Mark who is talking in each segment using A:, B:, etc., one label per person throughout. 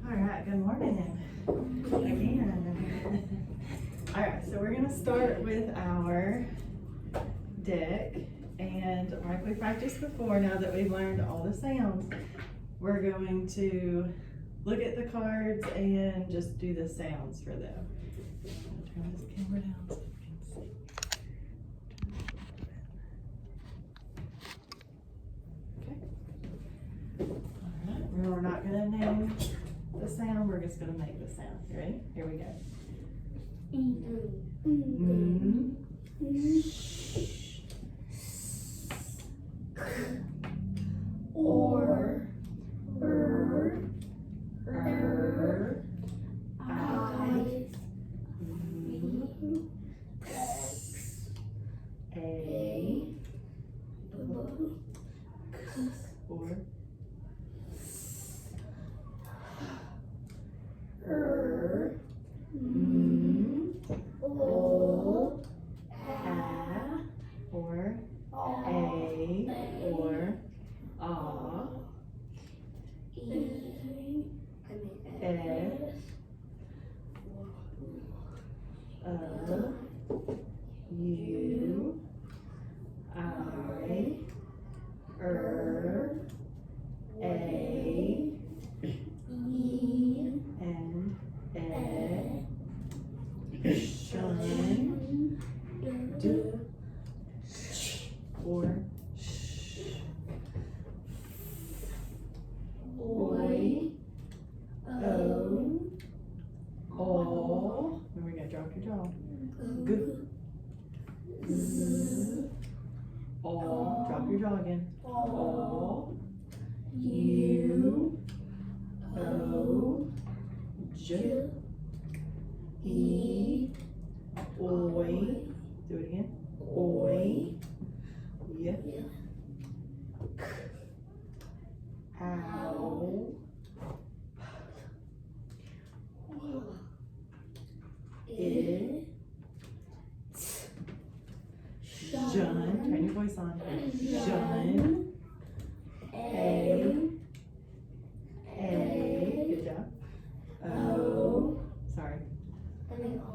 A: All right, good morning again. All right, so we're gonna start with our deck, and like we practiced before, now that we've learned all the sounds, we're going to look at the cards and just do the sounds for them. I'm gonna turn this camera down so you can see. Okay. All right, we're not gonna name the sound, we're just gonna make the sound. You ready? Here we go. Or we're gonna drop your jaw. G. Z. O. Drop your jaw again. O. U. O. J. E. Oi. Do it again. Oi. Yeah. K. Ow. It. Jun. Turn your voice on. Jun. A. Good job. O. Sorry.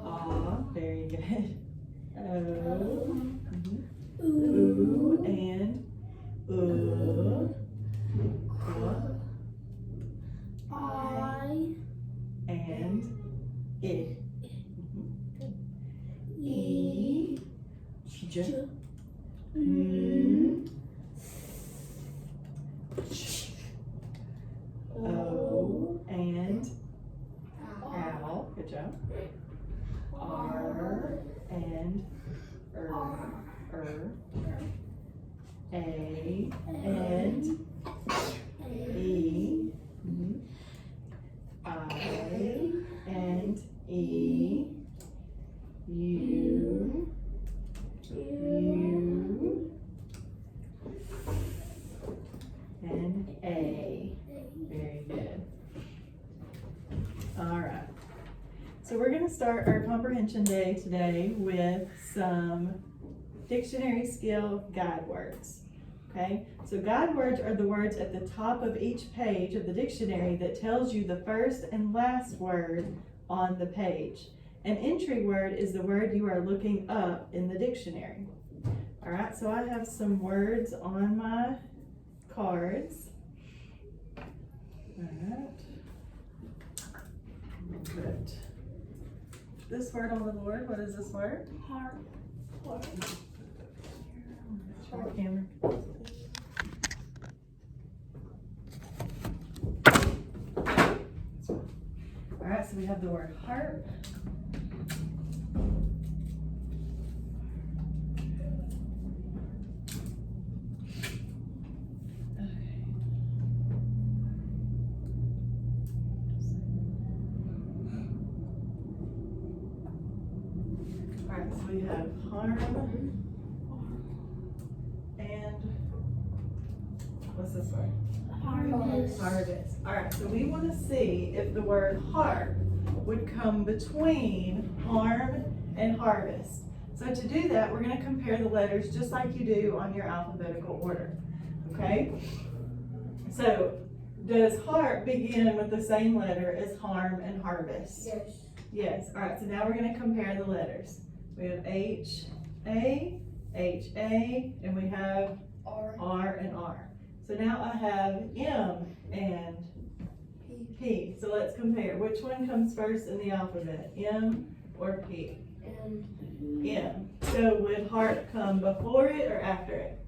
A: Ah. Very good. O. Ooh and I and I. E. J. O and ow. Good job. R and A and E. I and E. U and A. Very good. All right. So we're going to start our comprehension day today with some dictionary skill guide words. Okay, so guide words are the words at the top of each page of the dictionary that tells you the first and last word on the page. An entry word is the word you are looking up in the dictionary. All right, so I have some words on my cards. All right. Put this word on the board. What is this word?
B: Heart.
A: Show the camera. All right, so we have the word heart. So we have harm and what's this word?
B: Harvest.
A: Harvest. All right, so we want to see if the word heart would come between harm and harvest. So to do that, we're going to compare the letters just like you do on your alphabetical order. Okay? So Does heart begin with the same letter as harm and harvest?
B: Yes.
A: Yes. All right, so now we're going to compare the letters. We have H, A, H, A, and we have R and R. So now I have M and P. So let's compare. Which one comes first in the alphabet, M or P? M. So would heart come before it or after it?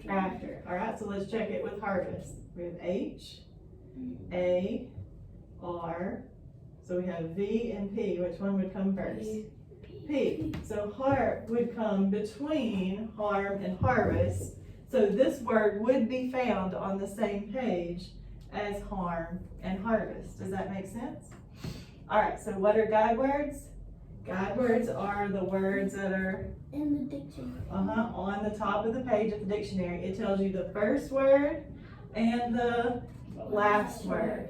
A: After. All right, so let's check it with harvest. We have H, A, R. So we have V and P. Which one would come first? P. So heart would come between harm and harvest. So this word would be found on the same page as harm and harvest. Does that make sense? All right, so what are guide words? Guide words are the words that are
B: in the dictionary.
A: On the top of the page of the dictionary. It tells you the first word and the last word.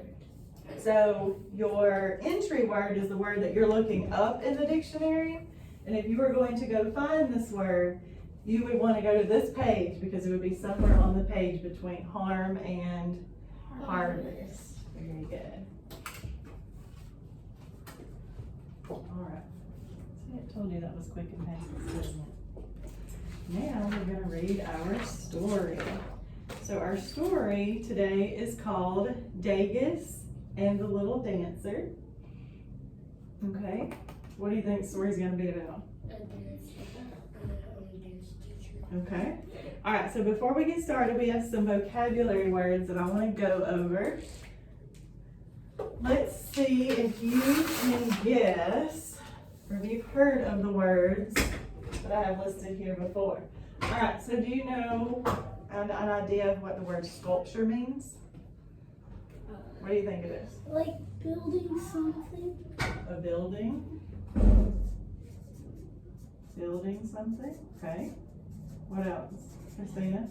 A: So your entry word is the word that you're looking up in the dictionary. And if you were going to go find this word, you would want to go to this page because it would be somewhere on the page between harm and harvest. Very good. All right. See, I told you that was quick and painless, wasn't it? Now we're going to read our story. So our story today is called Dagus and the Little Dancer. Okay. What do you think the story's going to be about? Okay. All right, so before we get started, we have some vocabulary words that I want to go over. Let's see if you can guess, or if you've heard of the words that I have listed here before. All right, so do you know an idea of what the word sculpture means? What do you think it is?
B: Like building something.
A: A building? Building something? Okay. What else? Christina?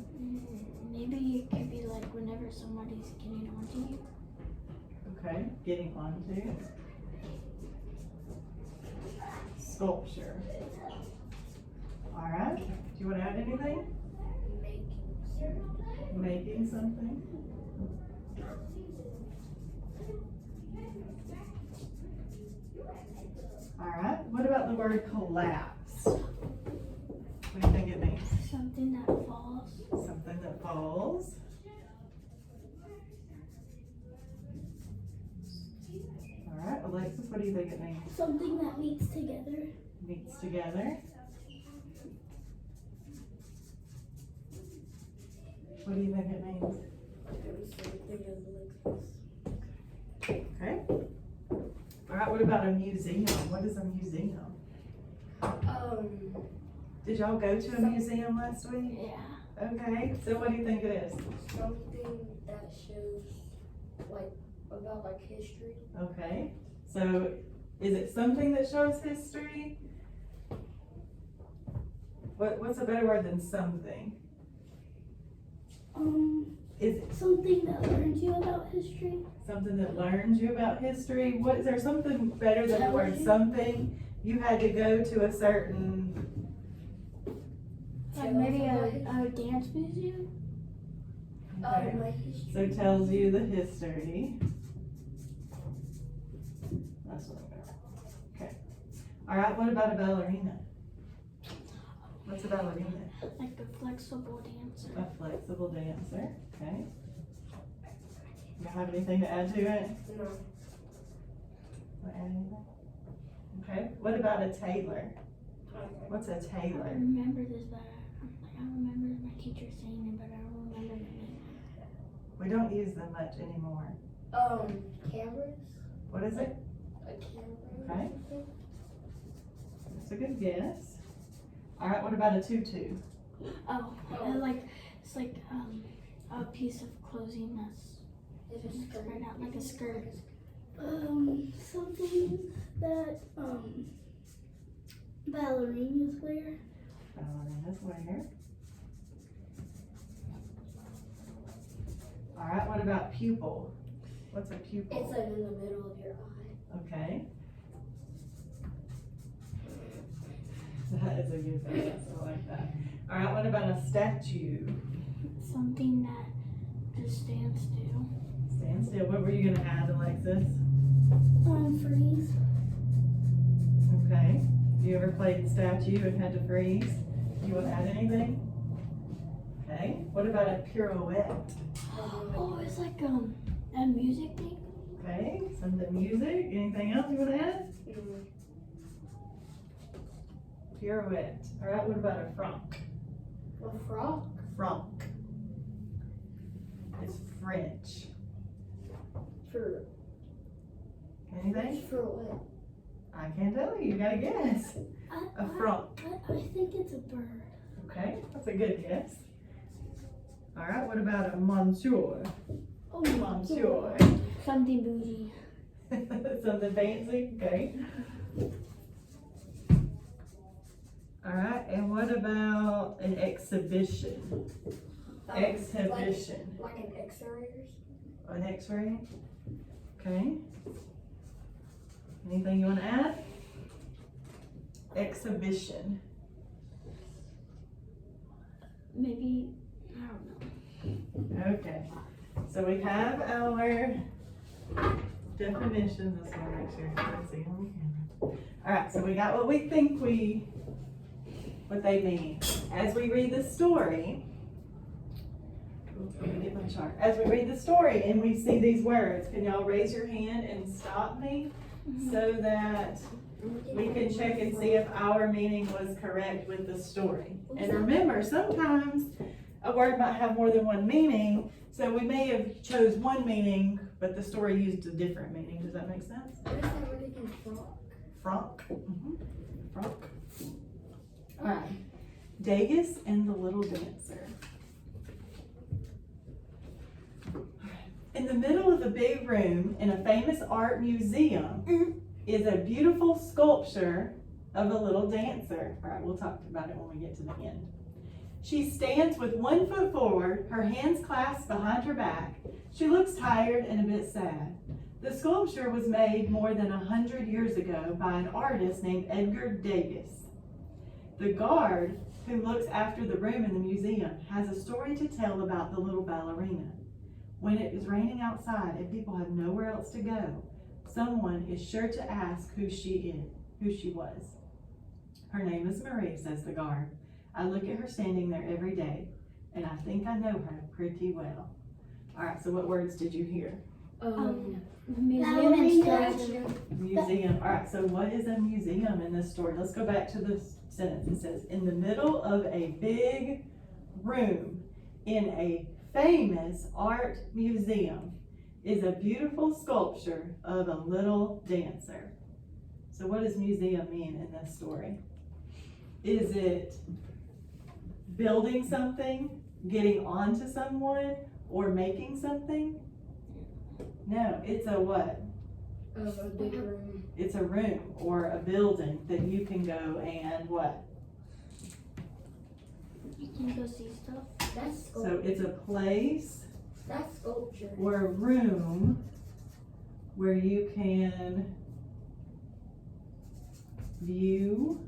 B: Maybe it could be like whenever somebody's getting onto you.
A: Okay, getting onto. Sculpture. All right. Do you want to add anything? Making something. All right. What about the word collapse? What do you think it means?
B: Something that falls.
A: Something that falls. All right, Alexis, what do you think it means?
B: Something that meets together.
A: Meets together. What do you think it means? Okay. All right, what about a museum? What is a museum? Did y'all go to a museum last week?
B: Yeah.
A: Okay, so what do you think it is?
C: Something that shows about history.
A: Okay, so is it something that shows history? What's a better word than something? Is it
B: Something that learns you about history.
A: something that learns you about history? What is there something better than the word something? You had to go to a certain.
B: Like maybe a dance museum.
A: Okay.
C: My history.
A: So it tells you the history. That's what I got. Okay. All right, what about a ballerina? What's a ballerina?
B: Like a flexible dancer.
A: A flexible dancer. Okay. You have anything to add to it?
C: No.
A: Want to add anything? Okay. What about a tailor? What's a
B: I
A: tailor?
B: remember this, but I remember my teacher saying it, but I don't remember the name.
A: We don't use them much anymore.
C: Cameras.
A: What is it?
C: A camera.
A: Okay. That's a good guess. All right, what about a tutu?
B: Oh, it's like a piece of clothing that's spread out like a skirt. Something that ballerinas wear.
A: Ballerinas wear. All right, what about pupil? What's a pupil?
C: It's in the middle of your eye.
A: Okay. That is a good guess. I like that. All right, what about a statue?
B: Something that just stands still.
A: Stand still. What were you gonna add, Alexis?
B: Freeze.
A: Okay. You ever played statue and had to freeze? You want to add anything? Okay. What about a pirouette?
B: Oh, it's like a music thing.
A: Okay. Something music. Anything else you want to add? Pirouette. All right. What about a franc?
C: A frog?
A: Franc. It's French.
C: For
A: Anything?
C: for what?
A: I can't tell you. You gotta guess. A franc.
B: I think it's a bird.
A: Okay. That's a good guess. All right. What about a monsieur?
B: Oh,
A: Monsieur.
B: Something bougie.
A: Something fancy. Okay. All right. And what about an exhibition? Exhibition.
C: Like an X-ray or something?
A: An X-ray. Okay. Anything you want to add? Exhibition.
B: Maybe, I don't know.
A: Okay. So we have our definitions. Let's go make sure you can see on the camera. All right. So we got what we think what they mean. As we read the story, let me get my chart. As we read the story and we see these words, can y'all raise your hand and stop me so that we can check and see if our meaning was correct with the story? And remember, sometimes a word might have more than one meaning, so we may have chose one meaning, but the story used a different meaning. Does that make sense?
C: What is that word again? Frog?
A: Franc. Franc. All right. Dagus and the Little Dancer. In the middle of a big room in a famous art museum is a beautiful sculpture of a little dancer. All right, we'll talk about it when we get to the end. She stands with one foot forward, her hands clasped behind her back. She looks tired and a bit sad. The sculpture was made more than 100 years ago by an artist named Edgar Degas. The guard who looks after the room in the museum has a story to tell about the little ballerina. When it is raining outside and people have nowhere else to go, someone is sure to ask who she was. Her name is Marie, says the guard. I look at her standing there every day, and I think I know her pretty well. All right, so what words did you hear?
B: Museum and statue.
A: Museum. All right, so what is a museum in this story? Let's go back to this sentence. It says, in the middle of a big room in a famous art museum is a beautiful sculpture of a little dancer. So what does museum mean in this story? Is it building something, getting onto someone, or making something? No, it's a what?
C: A big room.
A: It's a room or a building that you can go and what?
B: You can go see stuff.
C: That's
A: So
C: sculpture.
A: it's a place
C: That's sculpture.
A: or a room where you can view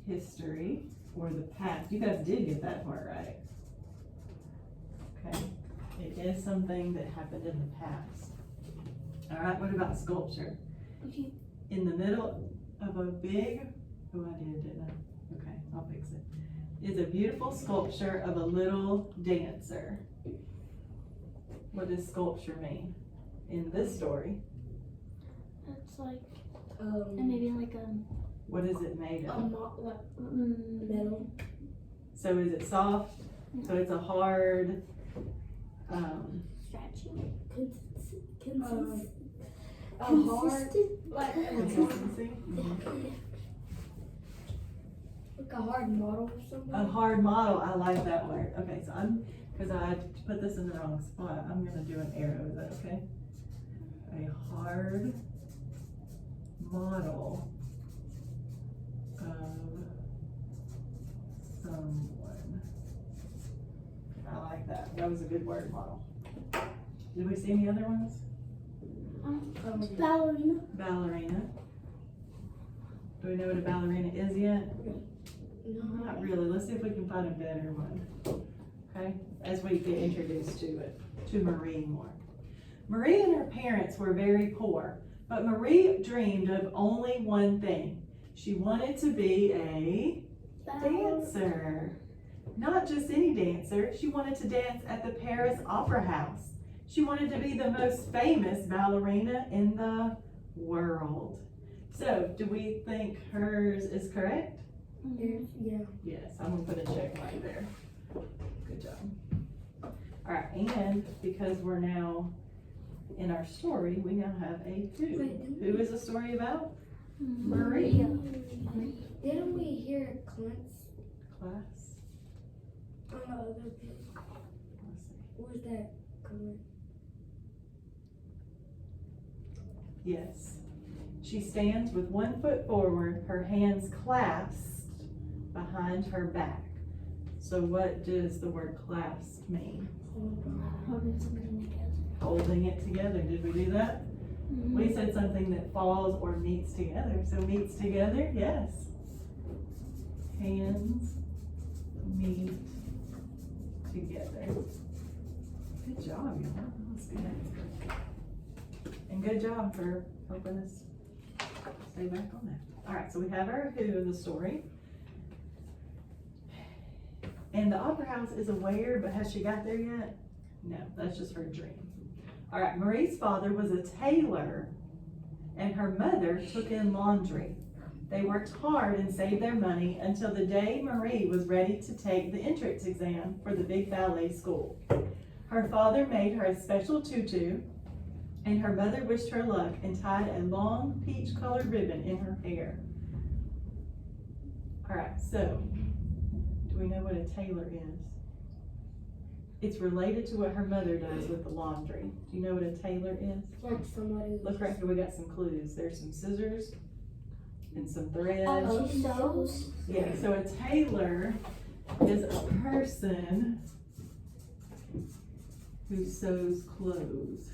A: history or the past. You guys did get that part right. Okay. It is something that happened in the past. All right, what about sculpture?
B: Okay.
A: In the middle of a big, oh, I did, didn't I? Okay, I'll fix it. Is a beautiful sculpture of a little dancer. What does sculpture mean in this story?
B: It's like, and maybe like
A: What is it made of?
C: Metal.
A: So is it soft? So it's a hard,
B: statue.
C: A hard, like
A: consistency?
C: like a hard model or something.
A: A hard model, I like that word. Okay, so because I put this in the wrong spot, I'm gonna do an arrow, is that okay? A hard model of someone. I like that. That was a good word, model. Did we see any other ones?
B: Ballerina.
A: Ballerina. Do we know what a ballerina is yet?
C: No.
A: Not really. Let's see if we can find a better one. okay? As we get introduced to it, to Marie more. Marie and her parents were very poor, but Marie dreamed of only one thing. She wanted to be a dancer. Not just any dancer, she wanted to dance at the Paris Opera House. She wanted to be the most famous ballerina in the world. So, do we think hers is correct?
C: Yeah.
A: Yes, I'm gonna put a check right there. Good job. All right, and because we're now in our story, we now have a who. Who is the story about? Maria.
C: Didn't we hear Clint's
A: Class.
C: on the other page?
A: Let's see.
C: What was that? Clint?
A: Yes. She stands with one foot forward, her hands clasped behind her back. So what does the word clasp mean?
B: Holding something together.
A: Holding it together. Did we do that? We said something that falls or meets together. So meets together, yes. Hands meet together. Good job, y'all. That was good. And good job for helping us stay back on that. All right, so we have our who in the story. And the Opera House is aware, but has she got there yet? No, that's just her dream. All right, Marie's father was a tailor, and her mother took in laundry. They worked hard and saved their money until the day Marie was ready to take the entrance exam for the big ballet school. Her father made her a special tutu, and her mother wished her luck and tied a long peach-colored ribbon in her hair. All right, so do we know what a tailor is? It's related to what her mother does with the laundry. Do you know what a tailor is?
C: Like somebody.
A: Look right here, we got some clues. There's some scissors and some thread.
B: Oh, she sews.
A: Yeah, so a tailor is a person who sews clothes.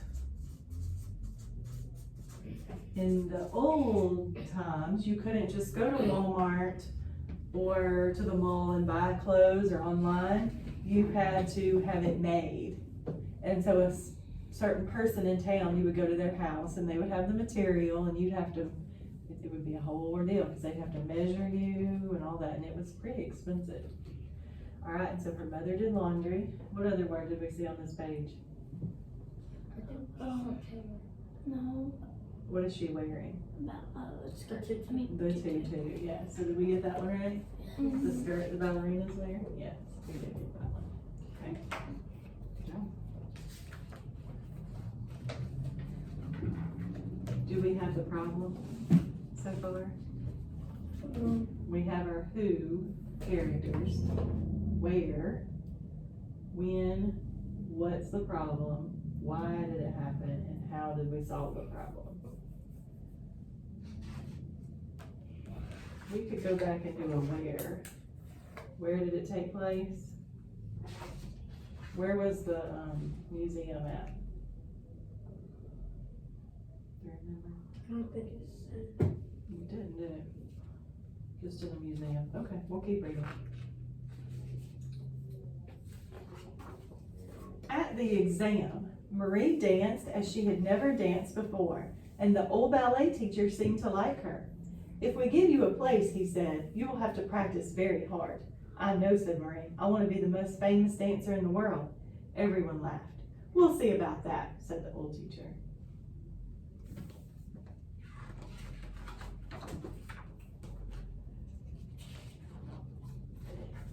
A: In the old times, you couldn't just go to Walmart or to the mall and buy clothes or online. You had to have it made. And so a certain person in town, you would go to their house and they would have the material, and you'd have to, it would be a whole ordeal because they'd have to measure you and all that, and it was pretty expensive. All right, and so her mother did laundry. What other word did we see on this page?
B: No.
A: What is she wearing?
B: Skirt. I mean,
A: The tutu, yeah. So did we get that one right? The skirt the ballerina's wear? Yes, we did get that one. Okay. Good job. Do we have the problem so far? We have our who characters, where, when, what's the problem, why did it happen, and how did we solve the problem? We could go back and do a where. Where did it take place? Where was the museum at? Do you remember?
C: I don't think it's.
A: You didn't, did it? Just in the museum. Okay, we'll keep reading. At the exam, Marie danced as she had never danced before, and the old ballet teacher seemed to like her. "If we give you a place," he said, "you will have to practice very hard." "I know," said Marie. "I want to be the most famous dancer in the world." Everyone laughed. "We'll see about that," said the old teacher.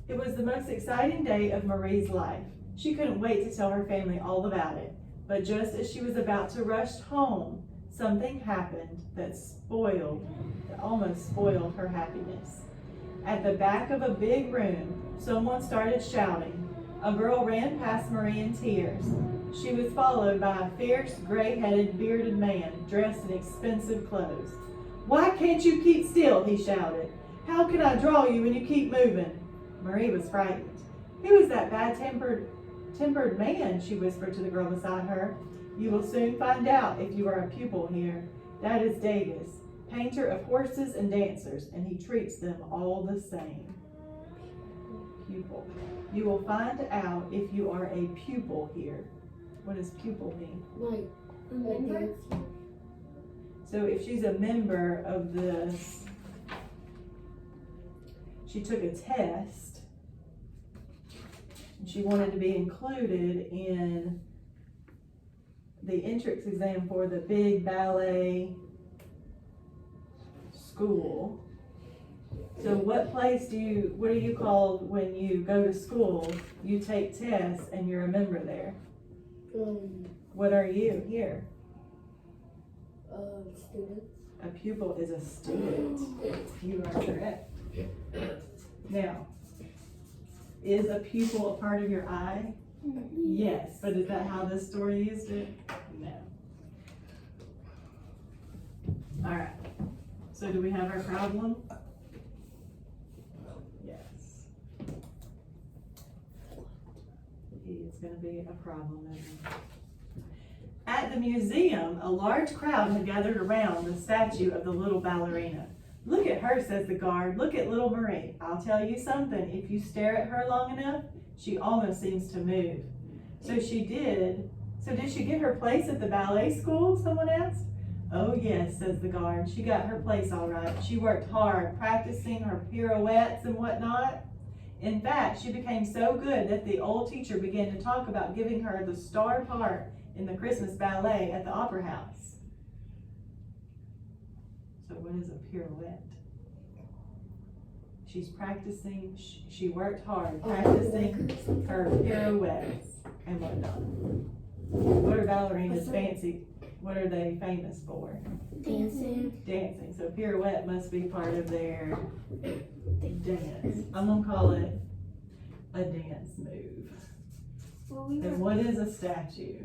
A: It was the most exciting day of Marie's life. She couldn't wait to tell her family all about it. But just as she was about to rush home, something happened that almost spoiled her happiness. At the back of a big room, someone started shouting. A girl ran past Marie in tears. She was followed by a fierce, gray-headed, bearded man dressed in expensive clothes. "Why can't you keep still?" he shouted. "How can I draw you when you keep moving?" Marie was frightened. "Who is that bad-tempered man?" she whispered to the girl beside her. "You will soon find out if you are a pupil here. That is Davis, painter of horses and dancers, and he treats them all the same." pupil. You will find out if you are a pupil here. What does pupil mean?
C: Like,
B: A member?
A: So if she's a member of this, she took a test, and she wanted to be included in the entrance exam for the big ballet school. So what are you called when you go to school, you take tests and you're a member there? What are you here?
C: Students.
A: A pupil is a student. You are correct. Now, is a pupil a part of your eye? Yes, but is that how this story used it? No. All right. So do we have our problem? Yes. It's going to be a problem, isn't it? At the museum, a large crowd had gathered around the statue of the little ballerina. Look at her, says the guard. Look at little Marie. I'll tell you something. If you stare at her long enough, she almost seems to move. So did she get her place at the ballet school? Someone asked. Oh yes, says the guard. She got her place all right. She worked hard, practicing her pirouettes and whatnot. In fact, she became so good that the old teacher began to talk about giving her the star part in the Christmas ballet at the Opera House. So what is a pirouette? She's practicing, she worked hard practicing her pirouettes and whatnot. What are ballerinas fancy? What are they famous for?
B: Dancing.
A: Dancing. So pirouette must be part of their dance. I'm gonna call it a dance move.
B: Well, we
A: And
B: were,
A: what is a statue?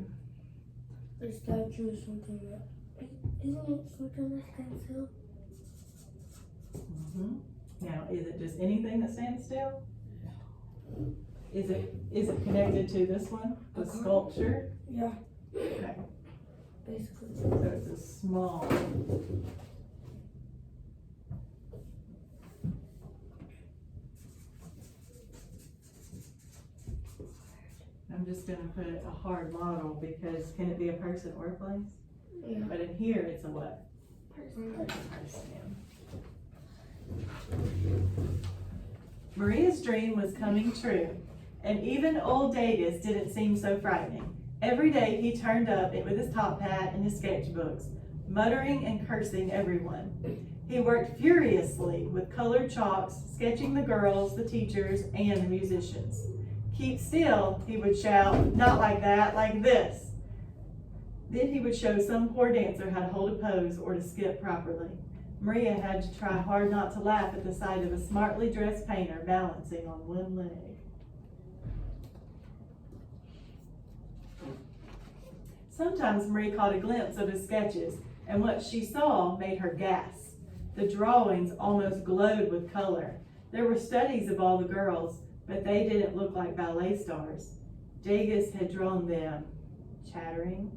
C: A statue is something that, isn't it something that stands still?
A: Now, is it just anything that stands still? Is it connected to this one, the sculpture?
C: Yeah,
A: Okay,
C: basically.
A: so it's a small. I'm just gonna put a hard model because can it be a person or a place?
C: Yeah.
A: But in here, it's a what?
B: person.
A: Person. Maria's dream was coming true, and even old Dagus didn't seem so frightening. Every day he turned up with his top hat and his sketchbooks, muttering and cursing everyone. He worked furiously with colored chalks, sketching the girls, the teachers, and the musicians. Keep still, he would shout, not like that, like this. Then he would show some poor dancer how to hold a pose or to skip properly. Maria had to try hard not to laugh at the sight of a smartly dressed painter balancing on one leg. Sometimes Marie caught a glimpse of his sketches, and what she saw made her gasp. The drawings almost glowed with color. There were studies of all the girls, but they didn't look like ballet stars. Dagus had drawn them chattering,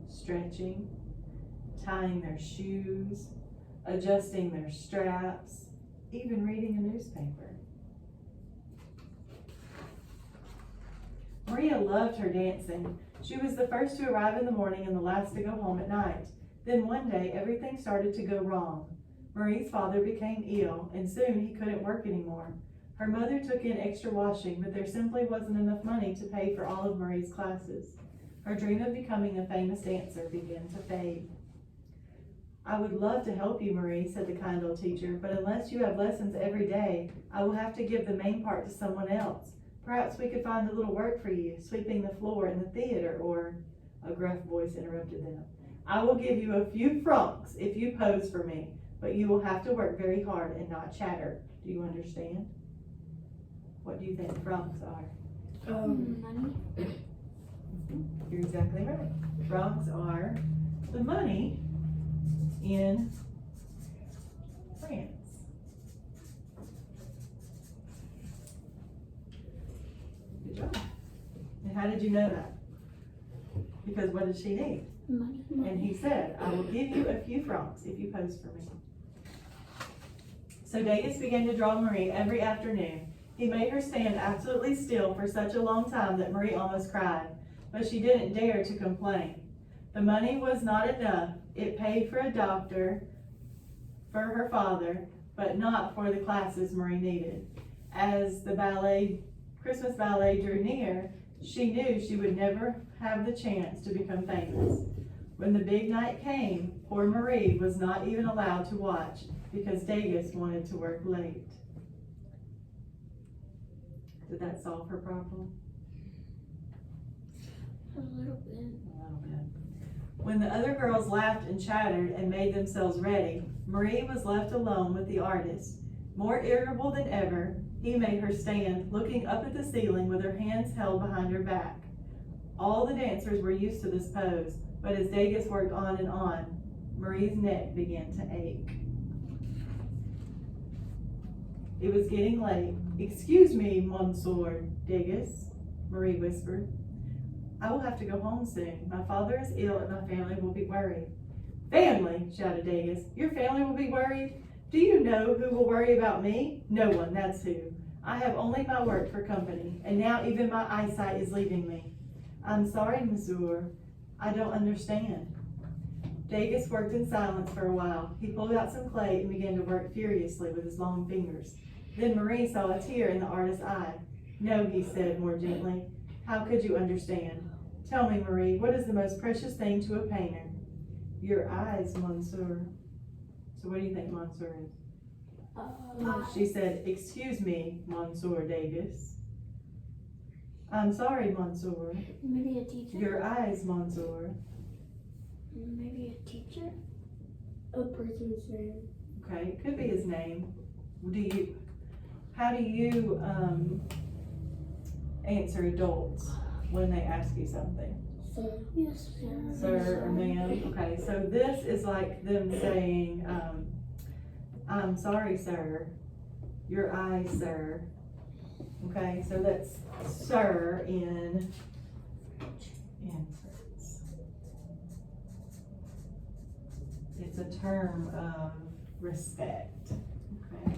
A: stretching, tying their shoes, adjusting their straps, even reading a newspaper. Maria loved her dancing. She was the first to arrive in the morning and the last to go home at night. Then one day, everything started to go wrong. Marie's father became ill, and soon he couldn't work anymore. Her mother took in extra washing, but there simply wasn't enough money to pay for all of Marie's classes. Her dream of becoming a famous dancer began to fade. I would love to help you, Marie, said the kind old teacher, but unless you have lessons every day, I will have to give the main part to someone else. Perhaps we could find a little work for you, sweeping the floor in the theater, or, a gruff voice interrupted them. I will give you a few francs if you pose for me, but you will have to work very hard and not chatter. Do you understand? What do you think francs are?
B: Money.
A: You're exactly right. Francs are the money in France. Good job. And how did you know that? Because what did she need?
B: Money.
A: And he said, I will give you a few francs if you pose for me. So Dagus began to draw Marie every afternoon. He made her stand absolutely still for such a long time that Marie almost cried, but she didn't dare to complain. The money was not enough. It paid for a doctor for her father, but not for the classes Marie needed. As the Christmas ballet drew near, she knew she would never have the chance to become famous. When the big night came, poor Marie was not even allowed to watch because Dagus wanted to work late. Did that solve her problem?
B: A little bit.
A: A little bit. When the other girls laughed and chattered and made themselves ready, Marie was left alone with the artist. More irritable than ever, he made her stand looking up at the ceiling with her hands held behind her back. All the dancers were used to this pose, but as Dagus worked on and on, Marie's neck began to ache. It was getting late. "Excuse me, Monsieur Dagus," Marie whispered. "I will have to go home soon. My father is ill and my family will be worried." "Family!" shouted Dagus. "Your family will be worried? Do you know who will worry about me? No one, that's who. I have only my work for company, and now even my eyesight is leaving me." "I'm sorry, Monsieur. I don't understand." Dagus worked in silence for a while. He pulled out some clay and began to work furiously with his long fingers. Then Marie saw a tear in the artist's eye. "No," he said more gently. "How could you understand? Tell me, Marie, what is the most precious thing to a painter?" "Your eyes, Monsieur." So what do you think Monsieur is? She said, "Excuse me, Monsieur Dagus." "I'm sorry, Monsieur."
B: Maybe a teacher?
A: "Your eyes, Monsieur."
B: Maybe a teacher?
C: A person's name.
A: Okay, it could be his name. How do you answer adults when they ask you something?
C: So,
B: Yes, sir.
A: Sir or ma'am? Okay, so this is like them saying, "I'm sorry, sir. Your eyes, sir." Okay, so that's sir in France. It's a term of respect. Okay.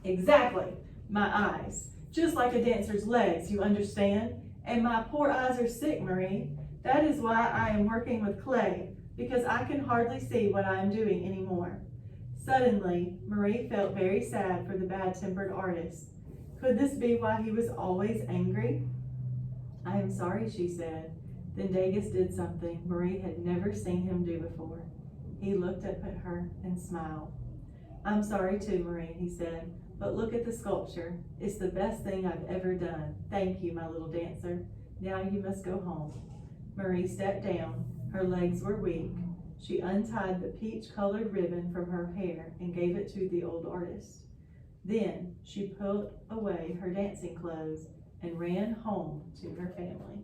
A: Exactly, my eyes. Just like a dancer's legs, you understand? And my poor eyes are sick, Marie. That is why I am working with clay, because I can hardly see what I am doing anymore. Suddenly, Marie felt very sad for the bad-tempered artist. Could this be why he was always angry? "I am sorry," she said. Then Dagus did something Marie had never seen him do before. He looked up at her and smiled. "I'm sorry too, Marie," he said, "but look at the sculpture. It's the best thing I've ever done. Thank you, my little dancer. Now you must go home." Marie stepped down. Her legs were weak. She untied the peach-colored ribbon from her hair and gave it to the old artist. Then she put away her dancing clothes and ran home to her family.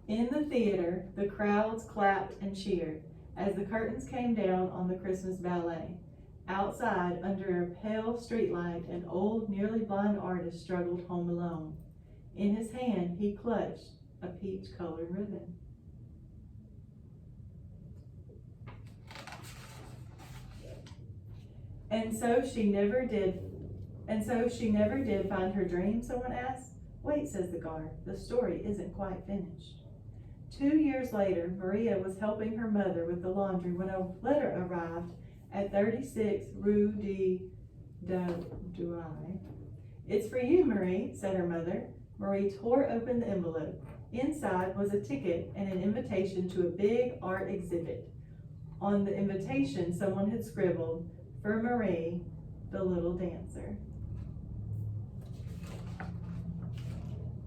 A: In the theater, the crowds clapped and cheered as the curtains came down on the Christmas ballet. Outside, under a pale streetlight, an old, nearly blind artist struggled home alone. In his hand, he clutched a peach-colored ribbon. And so she never did find her dream?" someone asked. "Wait," says the guard, "the story isn't quite finished." 2 years later, Maria was helping her mother with the laundry when a letter arrived at 36 Rue de Douai. "It's for you, Marie," said her mother. Marie tore open the envelope. Inside was a ticket and an invitation to a big art exhibit. On the invitation, someone had scribbled, "For Marie, the little dancer."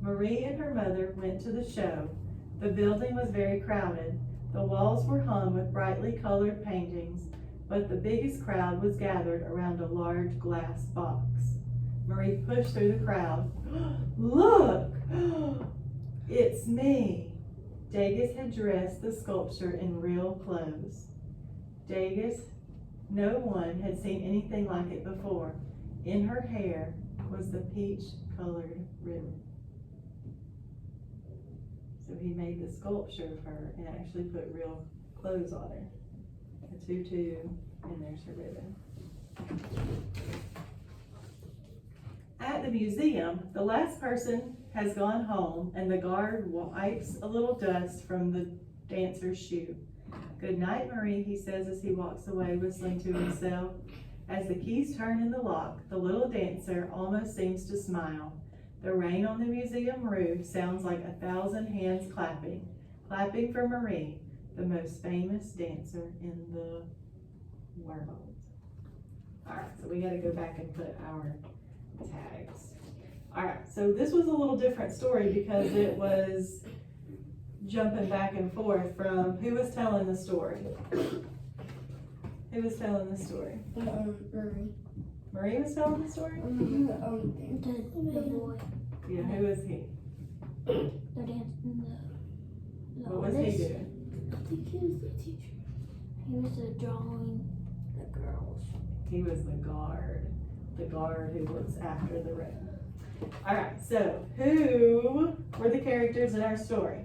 A: Marie and her mother went to the show. The building was very crowded. The walls were hung with brightly colored paintings, but the biggest crowd was gathered around a large glass box. Marie pushed through the crowd. "Look! It's me!" Dagus had dressed the sculpture in real clothes. No one had seen anything like it before. In her hair was the peach-colored ribbon. So he made the sculpture of her and actually put real clothes on her. A tutu, and there's her ribbon. At the museum, the last person has gone home and the guard wipes a little dust from the dancer's shoe. "Good night, Marie," he says as he walks away, whistling to himself. As the keys turn in the lock, the little dancer almost seems to smile. The rain on the museum roof sounds like 1,000 hands clapping, clapping for Marie, the most famous dancer in the world. Alright, so we gotta go back and put our tags. Alright, so this was a little different story because it was jumping back and forth from who was telling the story. Who was telling the story?
C: Marie.
A: Marie was telling the story?
B: The boy.
A: Yeah, who was he?
B: The dancing. The
A: What was he
B: artist.
A: doing?
C: I think he was the teacher.
B: He was drawing the girls.
A: He was the guard who looks after the room. Alright, so who were the characters in our story?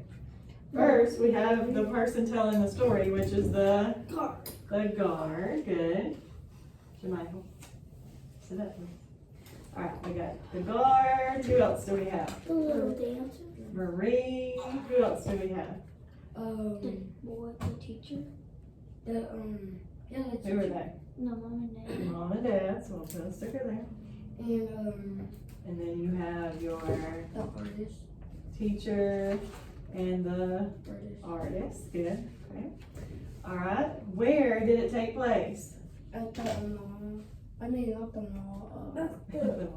A: First, we have the person telling the story, which is the
C: Guard.
A: guard. Good. Michael, sit up, please. Alright, we got the guard. Who else do we have?
B: The little dancer.
A: Marie. Who else do we have?
B: The boy, the teacher.
C: The
A: Who are they?
B: No, mom and dad.
A: Mom and dad, so we'll put a sticker there.
C: And
A: And then you have your
C: the artist.
A: teacher and the artist. Good. Okay. Alright, where did it take place?
C: At the mall. I mean, not the mall.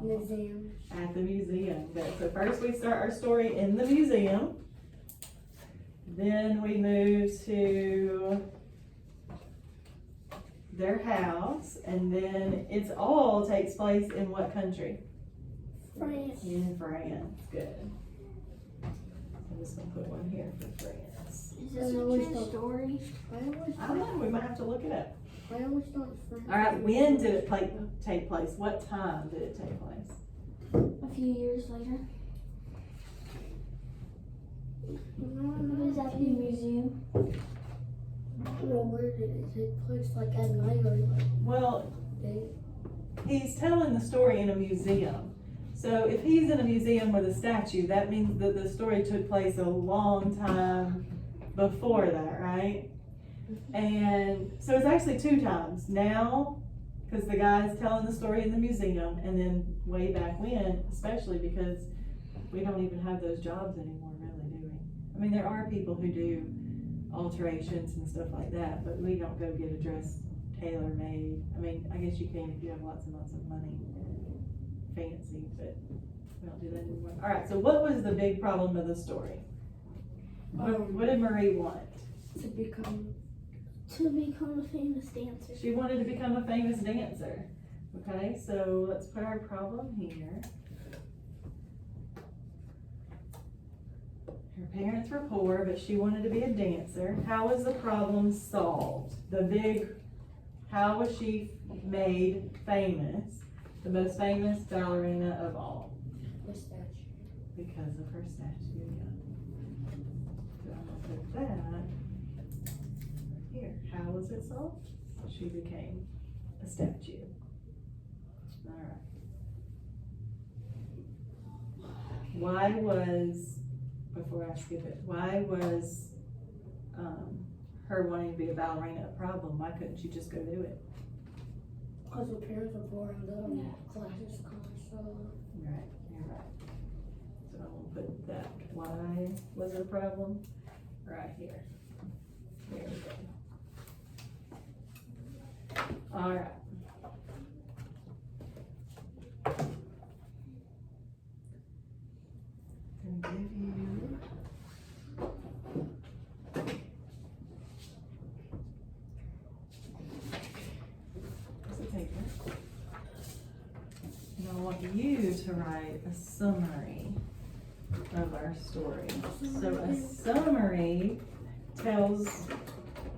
C: Museum.
A: At the museum. Good. So first we start our story in the museum. Then we move to their house, and then it's all takes place in what country?
C: France.
A: In France. Good. I'm just gonna put one here for France.
B: Is this a true story?
A: I don't know, we might have to look it up.
C: I always thought France.
A: Alright, when did it take place? What time did it take place?
B: A few years later. It was at the museum.
C: Well, where did it take place? Like at night or like
A: Well,
C: day?
A: he's telling the story in a museum. So if he's in a museum with a statue, that means that the story took place a long time before that, right? And so it's actually 2 times. Now, because the guy's telling the story in the museum, and then way back when, especially because we don't even have those jobs anymore, really, do we? I mean, there are people who do alterations and stuff like that, but we don't go get a dress tailor-made. I mean, I guess you can if you have lots and lots of money. Fancy, but we don't do that anymore. Alright, so what was the big problem of the story? What did Marie want?
C: To become
B: a famous dancer.
A: She wanted to become a famous dancer. Okay, so let's put our problem here. Her parents were poor, but she wanted to be a dancer. How was the problem solved? How was she made famous? The most famous ballerina of all.
C: the statue.
A: Because of her statue, yeah. So I'm gonna put that here. How was it solved? She became a statue. Alright. Before I skip it, why was her wanting to be a ballerina a problem? Why couldn't she just go do it?
C: Because her parents were poor and the classes cost so.
A: Right, you're right. So I'm gonna put that, why was it a problem? Right here. There we go. Alright. Gonna give you this is paper. And I want you to write a summary of our story. So a summary tells,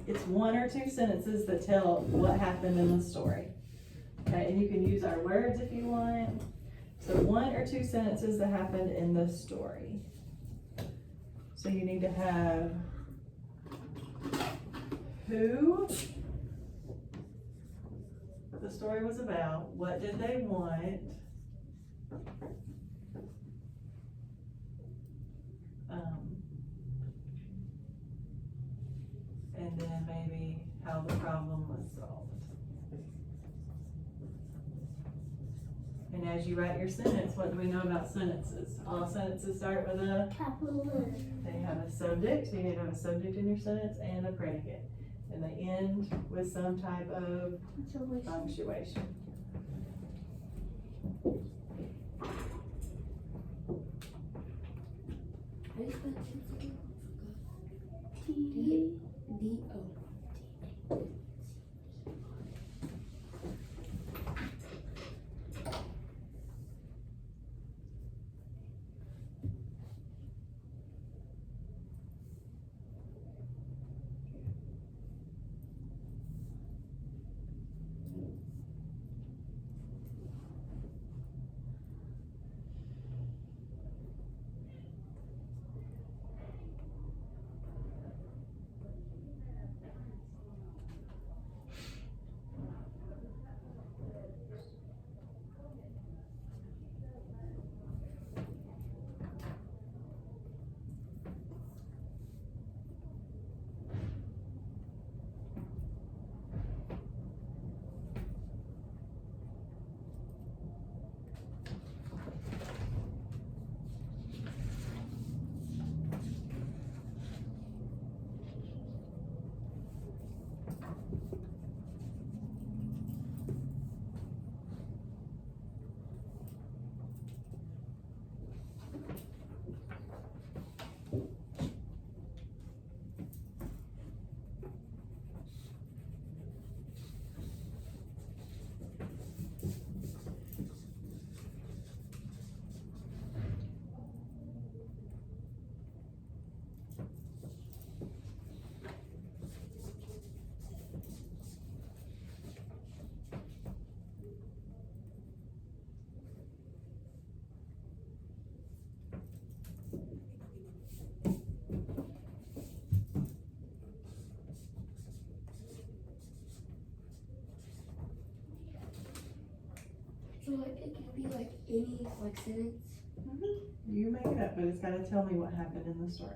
A: it's 1 or 2 sentences that tell what happened in the story. Okay, and you can use our words if you want. So 1 or 2 sentences that happened in the story. So you need to have who, what the story was about, what did they want, and then maybe how the problem was solved. And as you write your sentence, what do we know about sentences? All sentences start with a,
B: Capital letter.
A: they have a subject, so you need to have a subject in your sentence and a predicate. And they end with some type of punctuation.
C: How do you spell chintz again?
B: T.
C: D-O. So like it could be like any like sentence.
A: You make it up, but it's gotta tell me what happened in the story.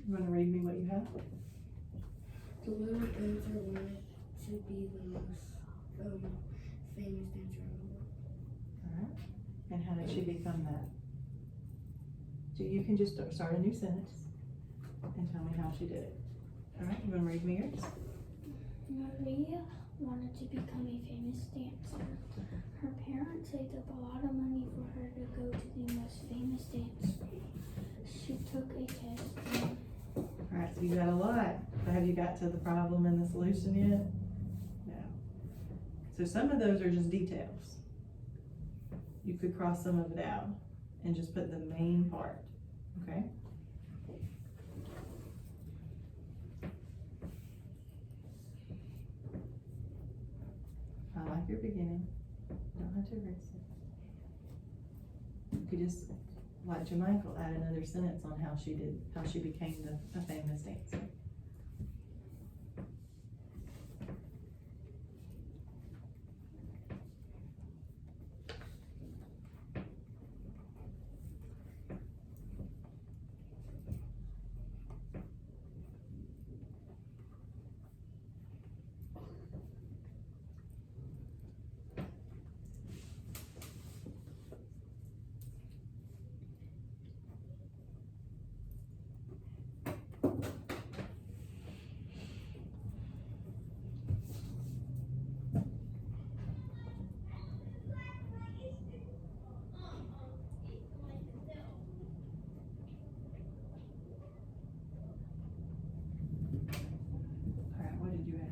A: You wanna read me what you have?
C: The little dancer wanted to be the most famous dancer in the world.
A: Alright. And how did she become that? So you can just start a new sentence and tell me how she did it. Alright, you wanna read me yours?
B: Maria wanted to become a famous dancer. Her parents saved up a lot of money for her to go to the most famous dance. She took a test.
A: Alright, so you got a lot, but have you got to the problem and the solution yet? No. So some of those are just details. You could cross some of it out and just put the main part, okay? I like your beginning. Don't have to erase it. You could just, like Jamichael, add another sentence on how she became a famous dancer. Alright, what did you add?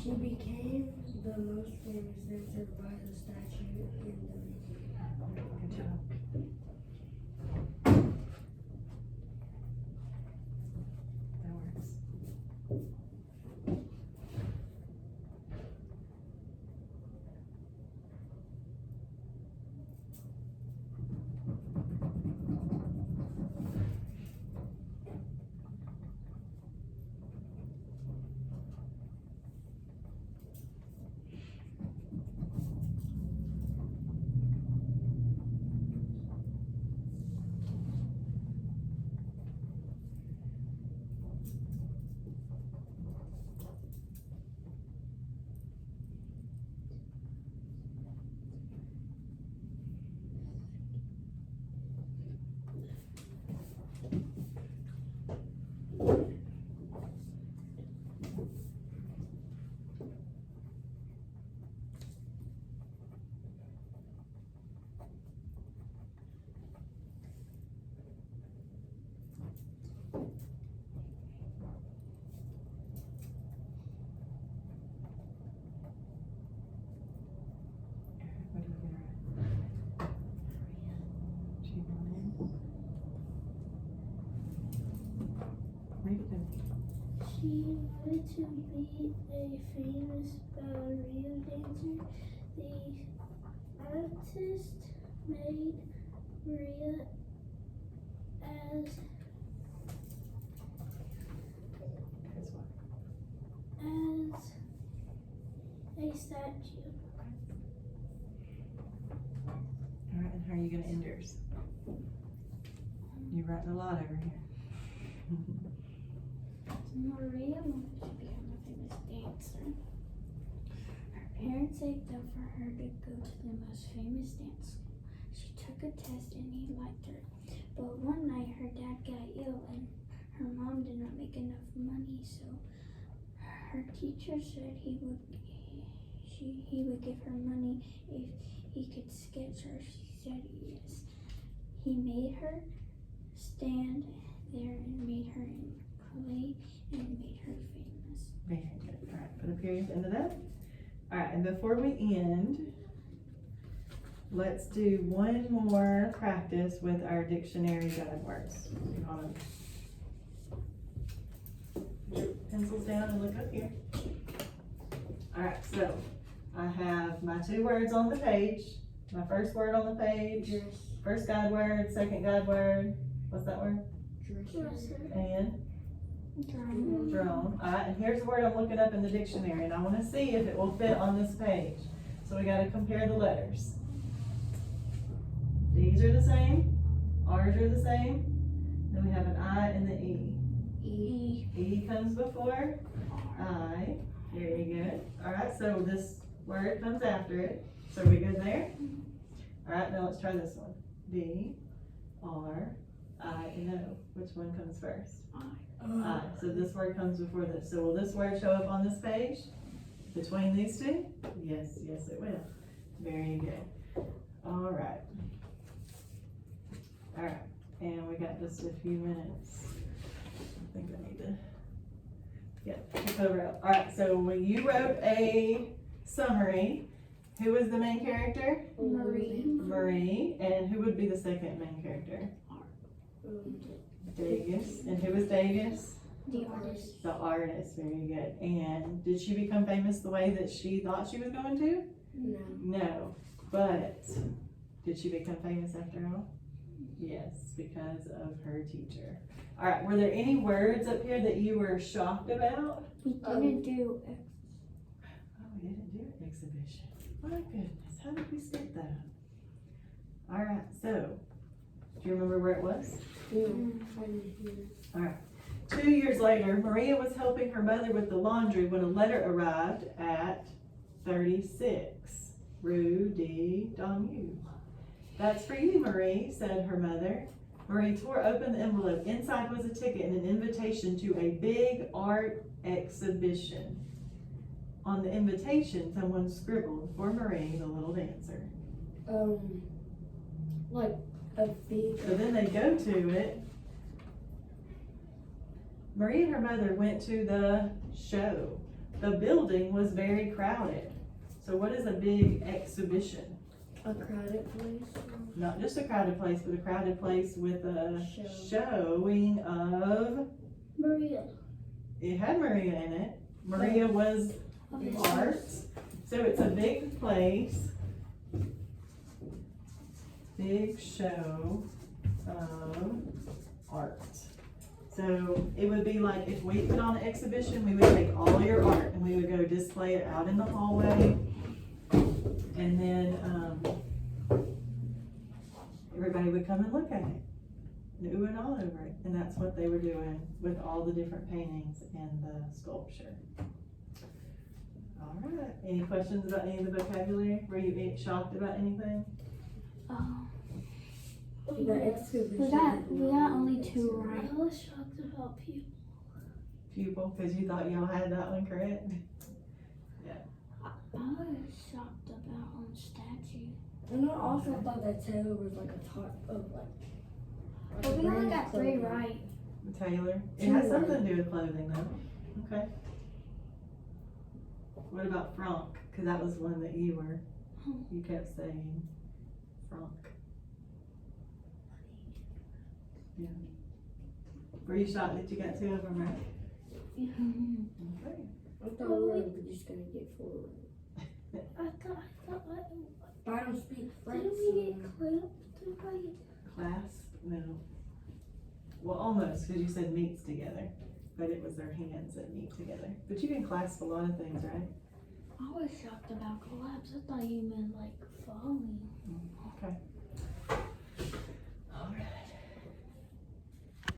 C: She became the most famous dancer by the statue in the museum.
A: Good job. That works.
B: wanted to be a famous ballerina dancer. The artist made Maria as a statue.
A: All right, and how are you gonna end yours? You're writing a lot over here.
B: Maria wanted to become a famous dancer. Her parents saved up for her to go to the most famous dance school. She took a test and he liked her. But one night her dad got ill and her mom did not make enough money, so her teacher said he would give her money if he could sketch her. She said yes. He made her stand there and made her in clay and made her famous.
A: Very good. All right, put a period at the end of that. All right, and before we end, let's do one more practice with our dictionary guide words. Put your pencils down and look up here. All right, so I have my 2 words on the page. My first word on the page.
C: Dress.
A: First guide word, second guide word. What's that word?
C: Dresser.
A: And
B: Drone.
A: drone. All right, and here's the word I'm looking up in the dictionary, and I want to see if it will fit on this page. So we got to compare the letters. These are the same. R's are the same. Then we have an I and the E.
C: E.
A: E comes before I. Very good. All right, so this word comes after it. So are we good there? All right, now let's try this one. D, R, I, and O. Which one comes first? I. So this word comes before this. So will this word show up on this page between these two? Yes, yes it will. Very good. All right. All right, and we got just a few minutes. I think I need to skip over it. All right, so when you wrote a summary, who was the main character?
B: Marie.
A: Marie. And who would be the second main character? Dagus. And who was Dagus?
B: The artist.
A: The artist. Very good. And did she become famous the way that she thought she was going to?
C: No.
A: No. But did she become famous after all? Yes, because of her teacher. All right, were there any words up here that you were shocked about?
B: We didn't do
A: Oh, we didn't do an exhibition. My goodness, how did we skip that? All right, so, do you remember where it was?
C: Yeah. I didn't hear.
A: All right. 2 years later, Maria was helping her mother with the laundry when a letter arrived at 36 Rue de Damu. That's for you, Marie, said her mother. Marie tore open the envelope. Inside was a ticket and an invitation to a big art exhibition. On the invitation, someone scribbled, "For Marie, the little dancer."
C: Like a big.
A: So then they go to it. Marie and her mother went to the show. The building was very crowded. So what is a big exhibition?
C: A crowded place.
A: Not just a crowded place, but a crowded place with a
C: Show.
A: showing of,
B: Maria.
A: it had Maria in it. Maria was art. So it's a big place, big show of art. So it would be like if we put on an exhibition, we would take all your art and we would go display it out in the hallway. And then everybody would come and look at it and ooh and all over it. And that's what they were doing with all the different paintings and the sculpture. All right. Any questions about any of the vocabulary? Were you shocked about anything?
C: The exhibition.
B: We got only 2 right.
D: I was shocked about people.
A: Pupil, because you thought y'all had that one correct?
B: I was shocked about statue.
C: And I also thought that Taylor was like a top of like.
B: But we only got 3
C: clothing.
B: right.
A: Taylor. It has something to do with clothing though. Okay. What about Franck? Because that was one that you kept saying. Franck. Yeah. Were you shocked that you got 2 of them right? Okay.
C: I thought we were just gonna get forward.
B: I thought,
C: But I don't speak French.
B: didn't we get clipped?
A: Class? No. Well, almost, because you said meets together, but it was their hands that meet together. But you can clasp a lot of things, right?
B: I was shocked about collapse. I thought you meant like